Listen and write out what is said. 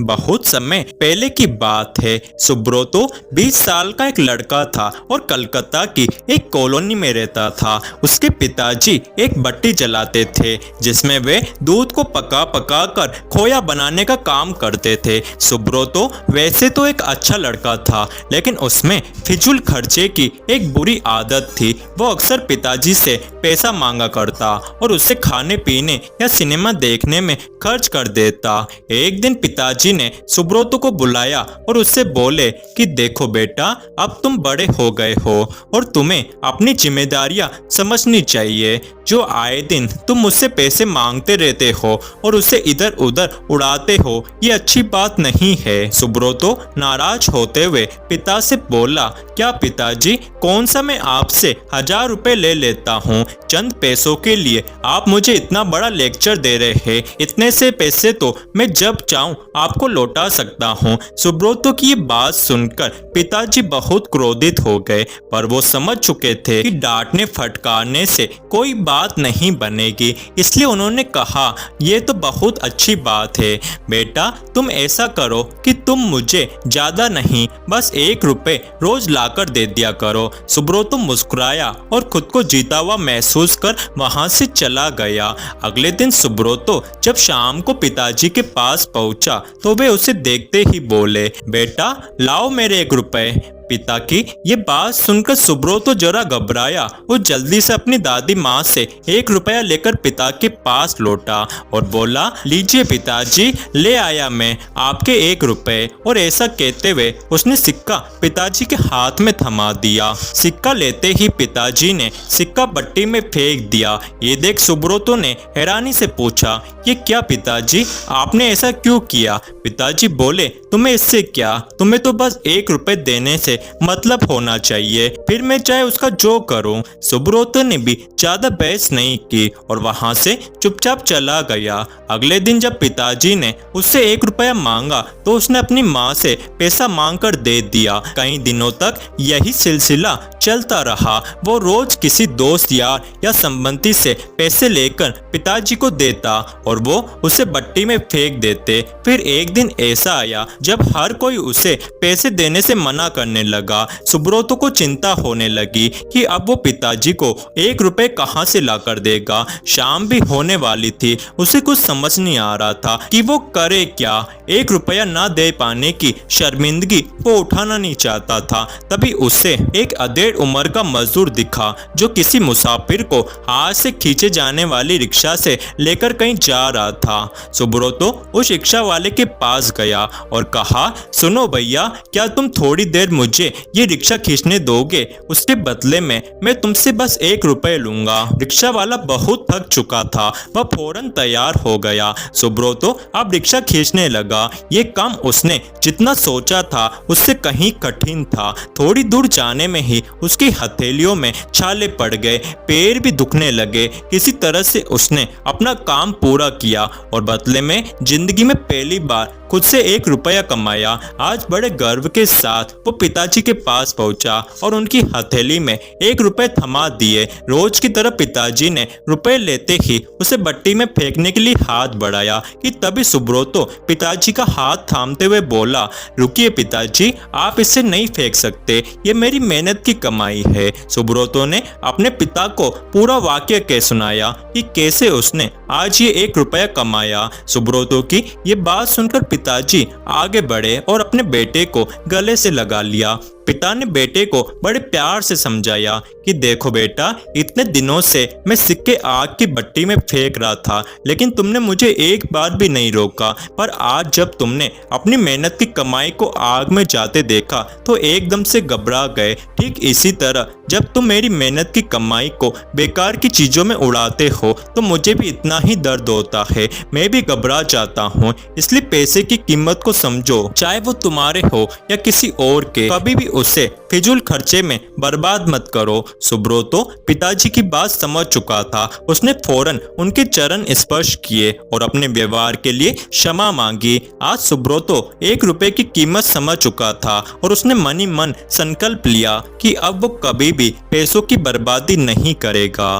बहुत समय पहले की बात है। सुब्रतो 20 साल का एक लड़का था और कलकत्ता की एक कॉलोनी में रहता था। उसके पिताजी एक भट्टी जलाते थे जिसमें वे दूध को पका पका कर खोया बनाने का काम करते थे। सुब्रतो वैसे तो एक अच्छा लड़का था, लेकिन उसमें फिजूल खर्चे की एक बुरी आदत थी। वो अक्सर पिताजी से पैसा मांगा करता और उसे खाने पीने या सिनेमा देखने में खर्च कर देता। एक दिन पिताजी ने सुब्रतो को बुलाया और उससे बोले कि देखो बेटा, अब तुम बड़े हो गए हो और तुम्हें अपनी जिम्मेदारियां समझनी चाहिए। जो आए दिन तुम मुझसे पैसे मांगते रहते हो और उसे इधर उधर उड़ाते हो, ये अच्छी बात नहीं है। सुब्रतो नाराज होते हुए पिता से बोला, क्या पिताजी, कौन सा मैं आपसे 1000 रुपए ले लेता हूँ? चंद पैसों के लिए आप मुझे इतना बड़ा लेक्चर दे रहे हैं। इतने से पैसे तो मैं जब चाहूँ आपको लौटा सकता हूँ। सुब्रतो की ये बात सुनकर पिताजी बहुत क्रोधित हो गए, पर वो समझ चुके थे कि डांटने फटकारने से कोई बात नहीं बनेगी। इसलिए उन्होंने कहा, ये तो बहुत अच्छी बात है बेटा, तुम ऐसा करो कि तुम मुझे ज्यादा नहीं, बस 1 रुपए रोज लाकर दे दिया करो। सुब्रतो मुस्कुराया और खुद को जीता हुआ महसूस कर वहां से चला गया। अगले दिन सुब्रतो जब शाम को पिताजी के पास पहुंचा तो वे उसे देखते ही बोले, बेटा लाओ मेरे 1 रुपए। पिता की ये बात सुनकर सुब्रतो जरा घबराया। वो जल्दी से अपनी दादी माँ से 1 रुपया लेकर पिता के पास लौटा और बोला, लीजिए पिताजी, ले आया मैं आपके 1 रुपए। और ऐसा कहते हुए उसने सिक्का पिताजी के हाथ में थमा दिया। सिक्का लेते ही पिताजी ने सिक्का भट्टी में फेंक दिया। ये देख सुब्रतो ने हैरानी से पूछा, ये क्या पिताजी, आपने ऐसा क्यों किया? पिताजी बोले, तुम्हें इससे क्या, तुम्हें तो बस 1 रुपए देने से मतलब होना चाहिए, फिर मैं चाहे उसका जो करूं। सुब्रतो ने भी ज्यादा बहस नहीं की और वहां से चुपचाप चला गया। अगले दिन जब पिताजी ने उससे 1 रुपया मांगा तो उसने अपनी माँ से पैसा मांगकर दे दिया। कई दिनों तक यही सिलसिला चलता रहा। वो रोज किसी दोस्त यार या संबंधी से पैसे लेकर पिताजी को देता और वो उसे भट्टी में फेंक देते। फिर एक दिन ऐसा आया जब हर कोई उसे पैसे देने से मना करने लगा। सुब्रतो को चिंता होने लगी कि अब वो पिताजी को 1 रुपए कहां से लाकर देगा। शाम भी होने वाली थी, उसे कुछ समझ नहीं आ रहा था कि वो करे क्या। 1 रुपया ना दे पाने की शर्मिंदगी वो उठाना नहीं चाहता था। तभी उसे एक अधेड़ उम्र का मजदूर दिखा जो किसी मुसाफिर को हाथ से खींचे जाने वाली रिक्शा से लेकर कहीं जा रहा था। सुब्रतो उस रिक्शा वाले के पास गया और कहा, सुनो भैया, क्या तुम थोड़ी देर मुझे ये रिक्शा खींचने दोगे? उसके बदले में मैं तुमसे बस 1 रुपए लूंगा। रिक्शा वाला बहुत थक चुका था, वह फौरन तैयार हो गया। सुब्रतो अब रिक्शा खींचने लगा। ये काम उसने जितना सोचा था उससे कहीं कठिन था। थोड़ी दूर जाने में ही उसकी हथेलियों में छाले पड़ गए, पैर भी दुखने लगे। किसी तरह से उसने अपना काम पूरा किया और बदले में जिंदगी में पहली बार खुद से 1 रुपया कमाया। आज बड़े गर्व के साथ वो पिताजी के पास पहुंचा और उनकी हथेली में 1 रुपए थमा दिए। रोज की तरह पिताजी ने रुपए लेते ही उसे भट्टी में फेंकने के लिए हाथ बढ़ाया कि तभी सुब्रतो पिताजी का हाथ थामते हुए बोला, रुकिए पिताजी, आप इसे नहीं फेंक सकते, ये मेरी मेहनत की कमाई है। सुब्रतो ने अपने पिता को पूरा वाकया कह सुनाया कि कैसे उसने आज ये 1 रुपया कमाया। सुब्रतो की ये बात सुनकर पिताजी आगे बढ़े और अपने बेटे को गले से लगा लिया। पिता ने बेटे को बड़े प्यार से समझाया कि देखो बेटा, इतने दिनों से मैं सिक्के आग की भट्टी में फेंक रहा था, लेकिन तुमने मुझे एक बार भी नहीं रोका। पर आज जब तुमने अपनी मेहनत की कमाई को आग में जाते देखा तो एकदम से घबरा गए। ठीक इसी तरह जब तुम मेरी मेहनत की कमाई को बेकार की चीजों में उड़ाते हो तो मुझे भी इतना ही दर्द होता है, मैं भी घबरा जाता हूँ। इसलिए पैसे की कीमत को समझो, चाहे वो तुम्हारे हो या किसी और के, कभी भी उसे फिजूल खर्चे में बर्बाद मत करो। सुब्रतो पिताजी की बात समझ चुका था। उसने फौरन उनके चरण स्पर्श किए और अपने व्यवहार के लिए क्षमा मांगी। आज सुब्रतो 1 रुपए की कीमत समझ चुका था और उसने मन ही मन संकल्प लिया कि अब वो कभी भी पैसों की बर्बादी नहीं करेगा।